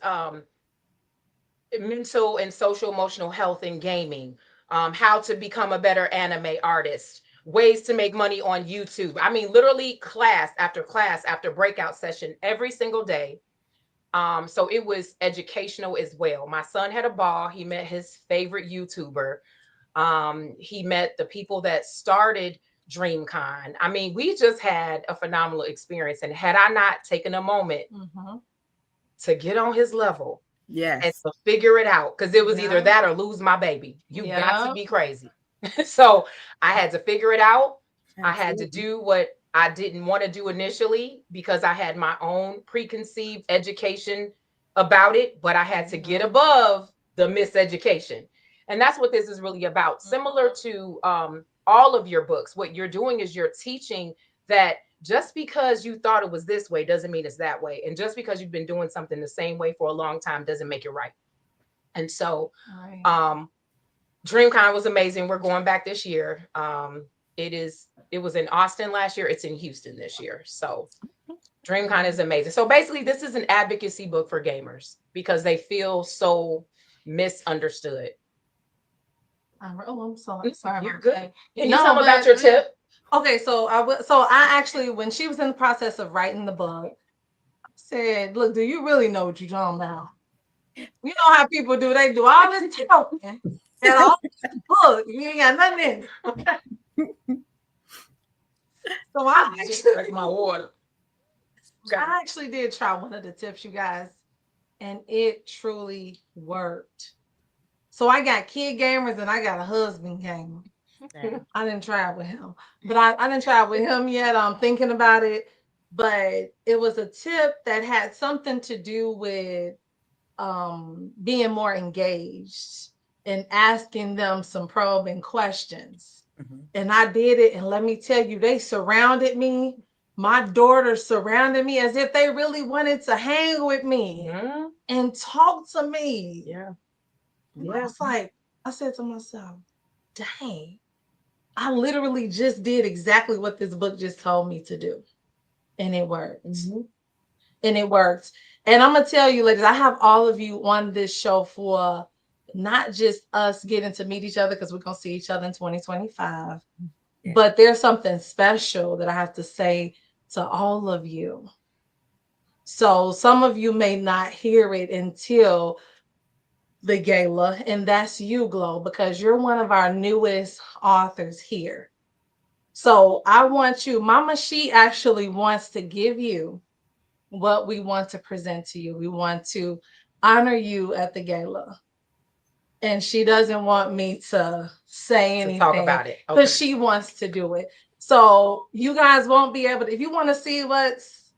mental and social emotional health in gaming, how to become a better anime artist, ways to make money on YouTube. I mean, literally class after breakout session every single day. So it was educational as well. My son had a ball. He met his favorite YouTuber. He met the people that started DreamCon. I mean, we just had a phenomenal experience. And had I not taken a moment to get on his level and Yes. to figure it out, because it was either that or lose my baby. You got to be crazy. So I had to figure it out. I had to do what I didn't want to do initially because I had my own preconceived education about it, but I had to get above the miseducation. And that's what this is really about. Similar to all of your books, what you're doing is you're teaching that just because you thought it was this way doesn't mean it's that way. And just because you've been doing something the same way for a long time doesn't make it right. And so DreamCon was amazing. We're going back this year. It was in Austin last year. It's in Houston this year. So DreamCon is amazing. So basically, this is an advocacy book for gamers because they feel so misunderstood. I'm sorry. You're good. Can you tell me about your tip? Okay, so I actually, when she was in the process of writing the book, I said, "Look, do you really know what you're talking about? You know how people do? They do all this talking and all this book. You ain't got nothing in it." Okay. So I actually, my water. I actually did try one of the tips, you guys, and it truly worked. So I got kid gamers and I got a husband gamer. I didn't try it with him, but I didn't try it with him yet. I'm thinking about it, but it was a tip that had something to do with being more engaged and asking them some probing questions. And I did it, and let me tell you, they surrounded me. My daughter surrounded me as if they really wanted to hang with me and talk to me. Yeah. I was like, I said to myself, dang, I literally just did exactly what this book just told me to do. And it worked. And it worked. And I'm going to tell you, ladies, I have all of you on this show for not just us getting to meet each other because we're going to see each other in 2025, but there's something special that I have to say to all of you. So some of you may not hear it until the gala, and that's you, Glo, because you're one of our newest authors here. So I want you, Mama She actually wants to give you what we want to present to you. We want to honor you at the gala. And she doesn't want me to say anything. Talk about it. Because she wants to do it. So you guys won't be able to, if you want to see what's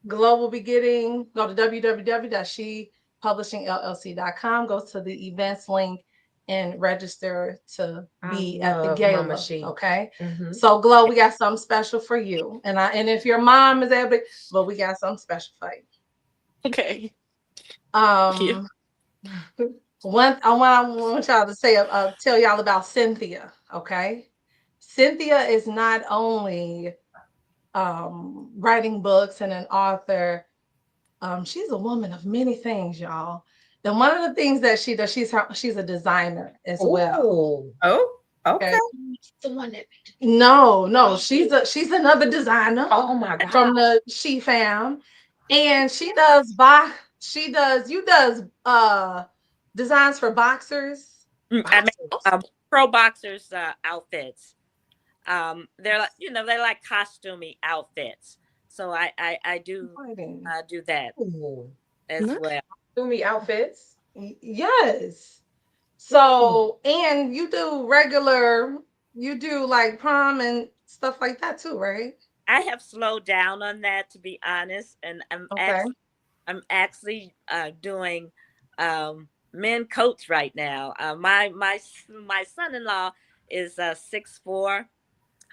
Glo will be getting, go to www.shepublishingllc.com, go to the events link and register to be at the gala. Okay. So Glo, we got something special for you. And if your mom is able to, but we got something special for you. Okay. Thank you. I want y'all to say, tell y'all about Cynthia. Okay. Cynthia is not only writing books and an author. She's a woman of many things, y'all. And one of the things that she does, she's a designer as well. Oh, okay. The one that No, she's another designer. Oh my God. From the S.H.E fam. And she does designs for boxers. I mean, pro boxers outfits. They're like, they're like costumey outfits. So I do do that as well. Costumey outfits. Yes. So and you do like prom and stuff like that too, right? I have slowed down on that, to be honest, and I'm actually doing men coats right now. My son-in-law is 6'4",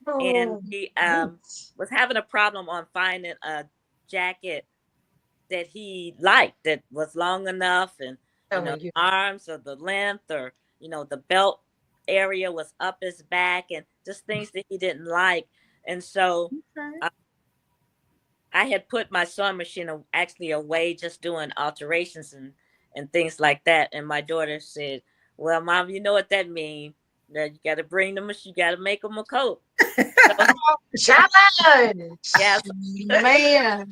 and he was having a problem on finding a jacket that he liked that was long enough, and the arms or the length or the belt area was up his back, and just things that he didn't like. And so I had put my sewing machine actually away, just doing alterations, and things like that. And my daughter said, "Well, Mom, you know what that means? That you got to bring them. You got to make them a coat." So Challenge. yeah, Man.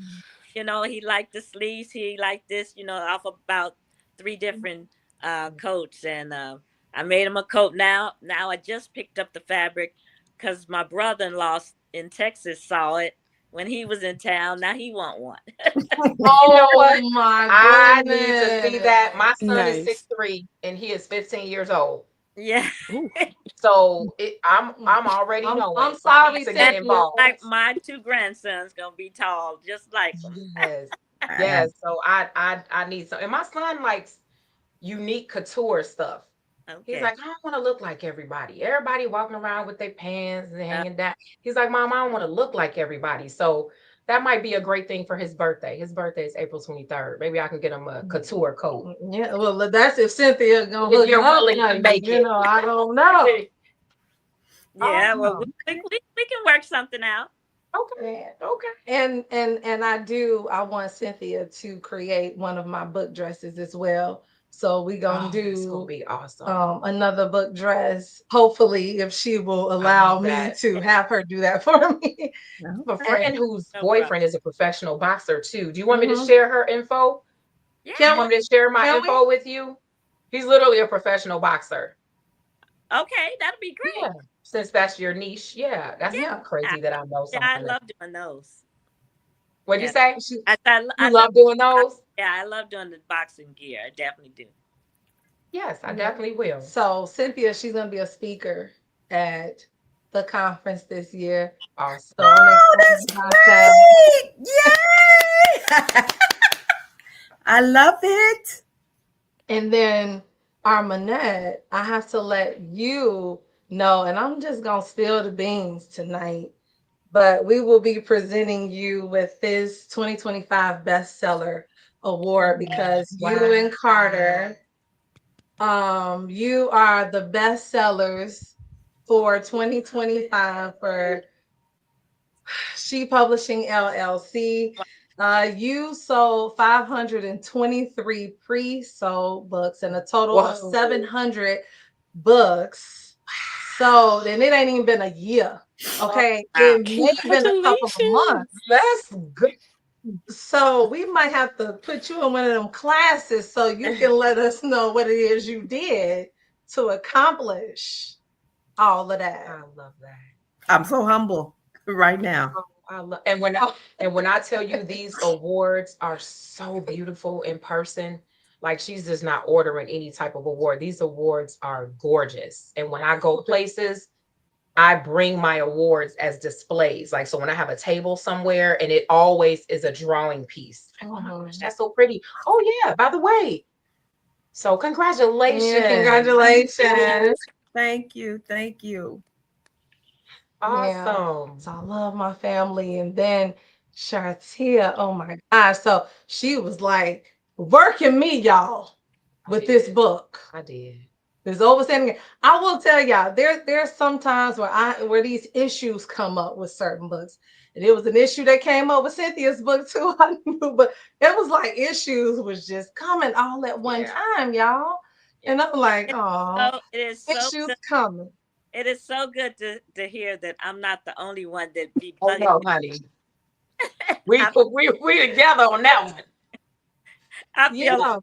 he liked the sleeves. He liked this. Off about three different coats, and I made him a coat. Now I just picked up the fabric because my brother-in-law in Texas saw it when he was in town. Now he want one. You know what? Oh my I need to see that. goodness. My son is Nice. 6'3" and he is 15 years old. Yeah. Ooh. So I'm already I'm knowing. So I sorry, need to get And Cynthia. involved. like my two grandsons gonna be tall, just like them. Yes. I- Yes. So I need some. And my son likes unique couture stuff. He's Okay. like, I don't want to look like everybody. Everybody walking around with their pants and Uh, hanging down. He's like, Mom, I don't want to look like everybody. So that might be a great thing for his birthday. His birthday is April 23rd. Maybe I can get him a couture coat. Yeah, well, that's if Cynthia gonna If hook it you're up willing to like, make it. I don't know. yeah. Well, Awesome. we can work something out. Okay. Okay. And I want Cynthia to create one of my book dresses as well. So we gonna It's gonna do be awesome. another book dress. Hopefully, if she will allow love me that. to have her do that for me. A Okay. friend whose No problem. boyfriend is a professional boxer too. Do you want me to Mhm. share her info? Yeah. You Can want me to share my Can we? info with you? He's literally a professional boxer. Okay, that'll be Yeah. great. Since that's your niche. Yeah. That's Yeah. not crazy that I know Yeah, I someone that. love doing those. What'd you Yeah. say? She, You I love. love doing those? Yeah, I love doing the boxing gear. I definitely do. Yes, I yeah. definitely will. So Cynthia, she's gonna be a speaker at the conference this year. Awesome. So I'm Oh, excited that's about that. great! Yay! I love it. And then Armanette, I have to let you know, and I'm just gonna spill the beans tonight, but we will be presenting you with this 2025 bestseller award because you and Carter, you are the bestsellers for 2025 for She Publishing LLC. You sold 523 pre-sold books and a total of Whoa. 700 books sold, and it ain't even been a year. Okay, Wow. it may have been a couple of months. Congratulations. That's good. So we might have to put you in one of them classes so you can let us know what it is you did to accomplish all of that. I love that. I'm so humble right now. Oh, I love, and when I tell you these awards are so beautiful in person, like she's just not ordering any type of award. These awards are gorgeous. And when I go places, I bring my awards as displays. Like so when I have a table somewhere and it always is a drawing piece. Like, oh my gosh, that's so pretty. Oh yeah, by the way. So congratulations. Yeah, congratulations. Thank you. Thank you. Yeah. Awesome. So I love my family. And then Shartia, oh my gosh. So she was like working me, y'all, with this book. I did. There's overstanding. I will tell y'all, there's some times where these issues come up with certain books. And it was an issue that came up with Cynthia's book too. I knew, but it was like issues was just coming all at one time, y'all. And I'm like, oh, So it is so issues good. coming. It is so good to hear that I'm not the only one that be Oh bloody. no, honey. We I, we together on that one. I feel Yeah.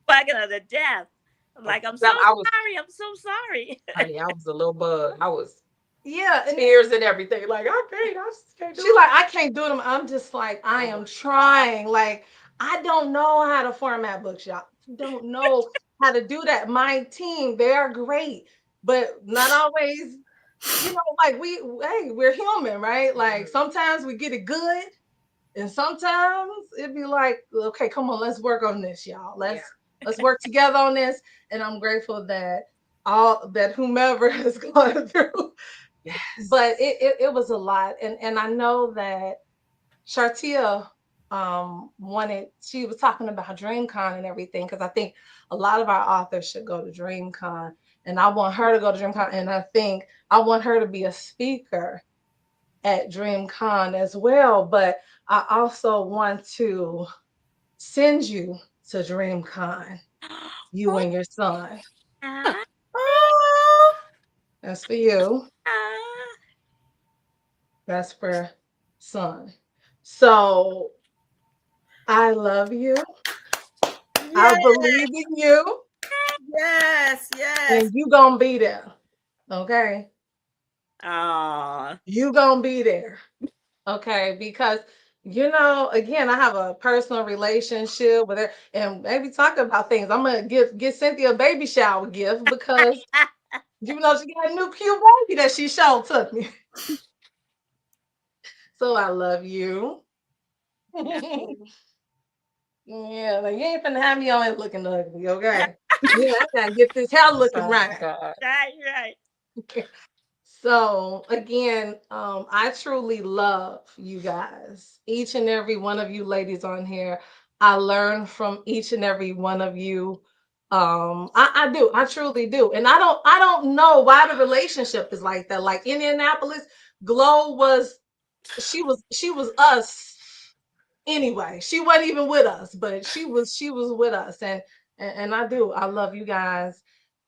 bugging her to death. I'm like, I'm so I was, sorry. I'm so sorry. honey, I was a little bug. I was Yeah. And tears and everything. Like, I just can't do she it. like, I can't do them. I'm just like, I am trying. Like, I don't know how to format books, y'all. Don't know how to do that. My team, they are great, but not always, like we're human, right? Like sometimes we get it good, and sometimes it'd be like, okay, come on, let's work on this, y'all. Let's work together on this. And I'm grateful that whomever has gone through. Yes. But it was a lot. And I know that Shartia she was talking about DreamCon and everything, because I think a lot of our authors should go to DreamCon. And I want her to go to DreamCon. And I think I want her to be a speaker at DreamCon as well. But I also want to send you to DreamCon. you and your son. Ah, Oh, That's for you. ah. That's for son. So I love you. I yes, believe in you, yes, yes. and you gonna be there. Okay, Aw. you gonna be there. Okay, because again, I have a personal relationship with her, and maybe talk about things. I'm gonna get Cynthia a baby shower gift because she got a new cute baby that she showed took me. So I love you. Yeah, like you ain't finna have me on it looking ugly, okay? Yeah, I gotta get this hair looking Oh my right. God. Right, right. So again, I truly love you guys. Each and every one of you ladies on here. I learn from each and every one of you. I do, I truly do. And I don't know why the relationship is like that. Like Indianapolis, Glo she was us anyway. She wasn't even with us, but she was with us. And I love you guys.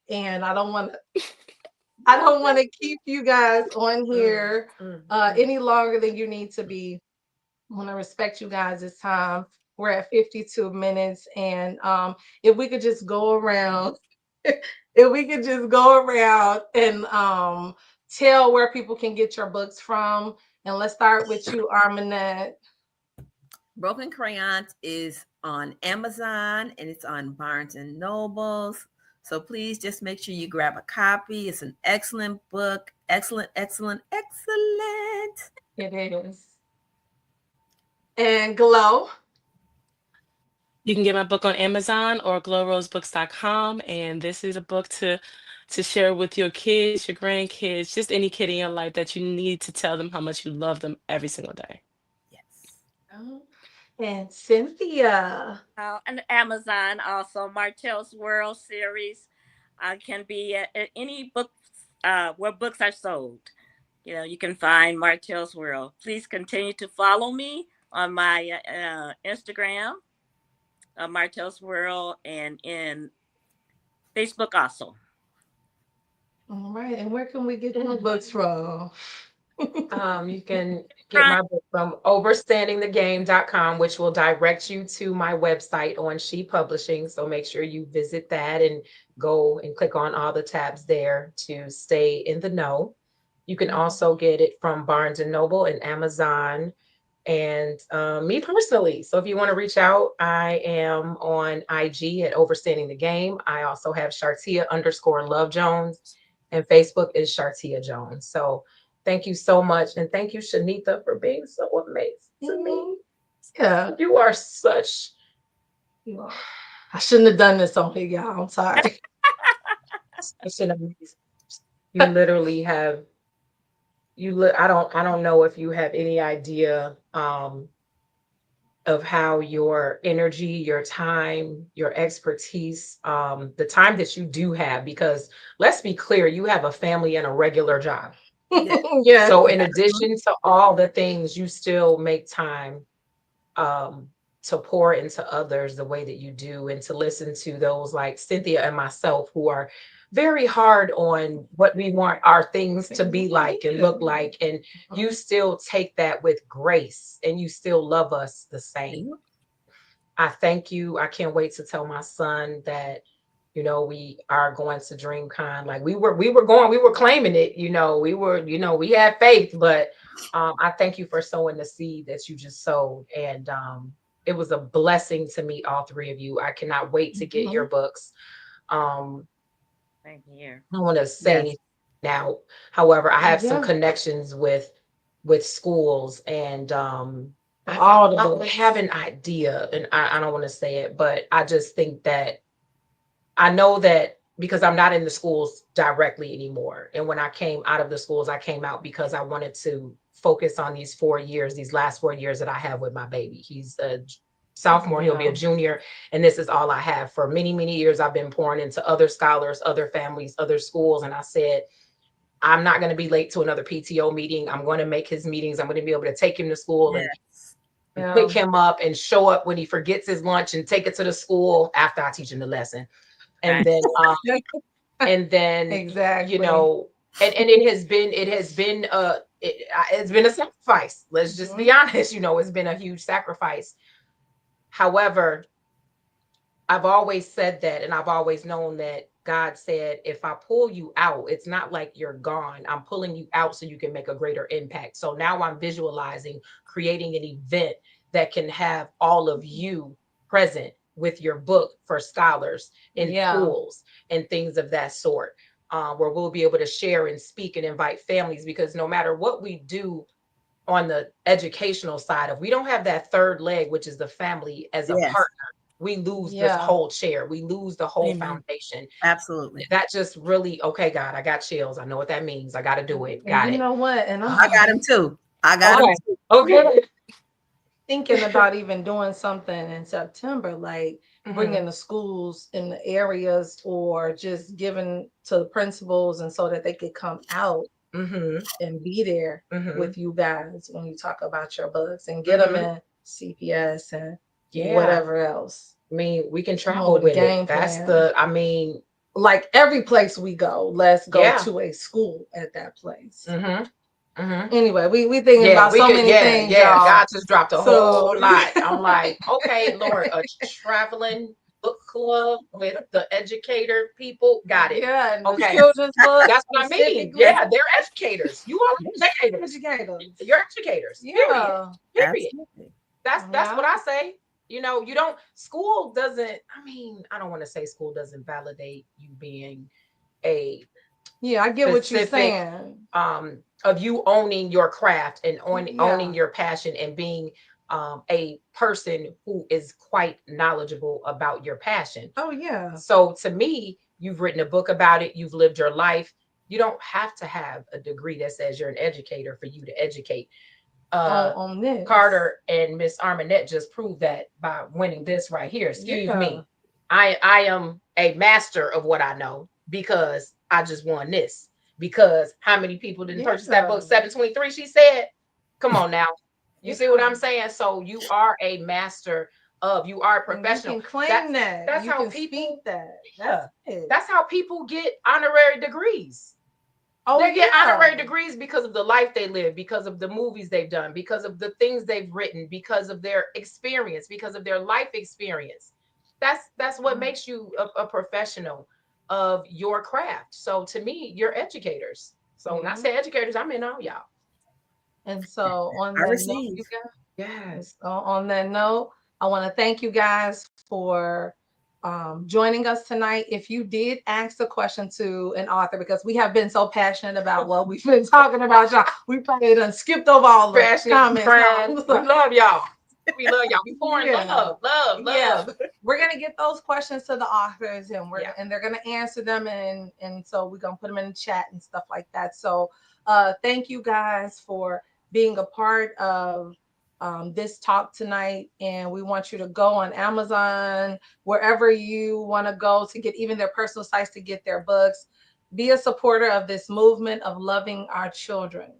And I don't want to keep you guys on here any longer than you need to be. I want to respect you guys this time. We're at 52 minutes. And if we could just go around, if we could just go around and tell where people can get your books from. And let's start with you, Armanette. Broken Crayons is on Amazon and it's on Barnes and Nobles. So please just make sure you grab a copy. It's an excellent book. Excellent, excellent, excellent. It is. And Glo. You can get my book on Amazon or glowrosebooks.com. And this is a book to share with your kids, your grandkids, just any kid in your life that you need to tell them how much you love them every single day. Yes. And Cynthia. And Amazon also, Martell's World series can be at any book where books are sold. You can find Martell's World. Please continue to follow me on my Instagram, Martell's World, and in Facebook also. All right. And where can we get your books from? You can get my book from overstandingthegame.com, which will direct you to my website on S.H.E Publishing. So make sure you visit that and go and click on all the tabs there to stay in the know. You can also get it from Barnes and Noble and Amazon and me personally. So if you want to reach out, I am on IG at Overstanding the Game. I also have Shartia_Love Jones, and Facebook is Shartia Jones. So thank you so much. And thank you, Shanita, for being so amazing to me. Yeah. You are such. I shouldn't have done this on here, y'all. I'm sorry. Such an amazing. You literally have. I don't know if you have any idea of how your energy, your time, your expertise, the time that you do have, because let's be clear, you have a family and a regular job. Yeah. So in addition to all the things, you still make time to pour into others the way that you do, and to listen to those like Cynthia and myself who are very hard on what we want our things to be like and look like. And you still take that with grace and you still love us the same. I thank you. I can't wait to tell my son that, we are going to DreamCon. Like we were claiming it, we had faith, but I thank you for sowing the seed that you just sowed. And it was a blessing to meet all three of you. I cannot wait to get your books. Thank you. I don't want to say anything now. However, I have some connections with schools, and I have an idea, and I don't want to say it, but I just think that I know that because I'm not in the schools directly anymore. And when I came out of the schools, I came out because I wanted to focus on these last 4 years that I have with my baby. He's a sophomore, he'll be a junior, and this is all I have. For many, many years, I've been pouring into other scholars, other families, other schools. And I said, I'm not going to be late to another PTO meeting. I'm going to make his meetings. I'm going to be able to take him to school and pick him up and show up when he forgets his lunch and take it to the school after I teach him the lesson. And then and then Exactly. you know, and it's been a sacrifice. Let's just be honest, you know, it's been a huge sacrifice. However, I've always said that, and I've always known that God said, if I pull you out, it's not like you're gone. I'm pulling you out so you can make a greater impact. So now I'm visualizing creating an event that can have all of you present with your book for scholars in schools and things of that sort, where we'll be able to share and speak and invite families, because no matter what we do on the educational side, if we don't have that third leg, which is the family as a partner, we lose this whole chair. We lose the whole foundation. Absolutely. That just really, okay, God, I got chills. I know what that means. I got to do it. Got you it. You know what? And I got him too. I got him too. Okay. Thinking about even doing something in September, like bringing the schools in the areas, or just giving to the principals, and so that they could come out and be there with you guys when you talk about your books, and get them in CPS and whatever else. I mean, we can travel with it. That's like every place we go, let's go to a school at that place. Anyway, we thinking about so many things. Y'all. God just dropped a whole lot. I'm like, okay, Lord, a traveling book club with the educator people. Got it. Yeah. Okay. Children's books. That's what I mean. Yeah, they're educators. You are educators. You're educators. Yeah. Period. That's what I say. You know, school doesn't, I mean, I don't want to say school doesn't validate you being a I get what you're saying. Of you owning your craft and owning your passion, and being a person who is quite knowledgeable about your passion. Oh yeah. So to me, you've written a book about it. You've lived your life. You don't have to have a degree that says you're an educator for you to educate. On this. Carter and Miss Armanette just proved that by winning this right here. Excuse me. I am a master of what I know, because I just won this. Because how many people didn't purchase that book? 723, she said. Come on now. You see what I'm saying? So you are a master you are a professional. You can claim that. That's you how can people that. That's how people get honorary degrees. They get honorary degrees because of the life they live, because of the movies they've done, because of the things they've written, because of their experience, because of their life experience. That's what makes you a professional of your craft. So to me, you're educators. So when I say educators, I mean all y'all. And so on I that receive. note, on that note, I want to thank you guys for joining us tonight. If you did ask a question to an author, because we have been so passionate about what we've been talking about, y'all, we probably done skipped over all the comments. We love y'all. We love y'all. We pouring love. Yeah. We're gonna get those questions to the authors, and and they're gonna answer them, and so we're gonna put them in the chat and stuff like that. So thank you guys for being a part of this talk tonight, and we want you to go on Amazon, wherever you want to go, to get even their personal sites to get their books. Be a supporter of this movement of loving our children.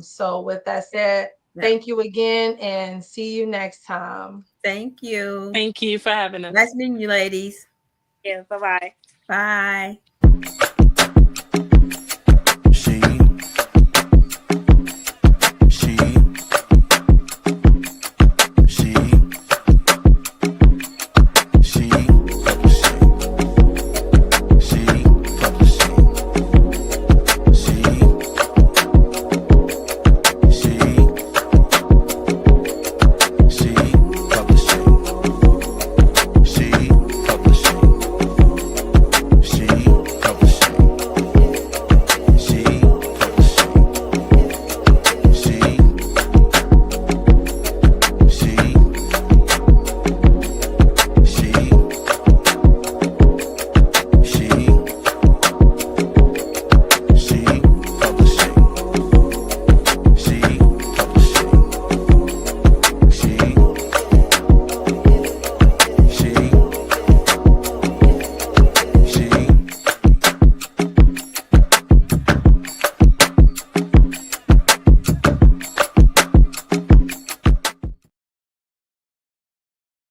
So with that said, thank you again, and see you next time. Thank you. Thank you for having us. Nice meeting you, ladies. Yeah, bye-bye. Bye.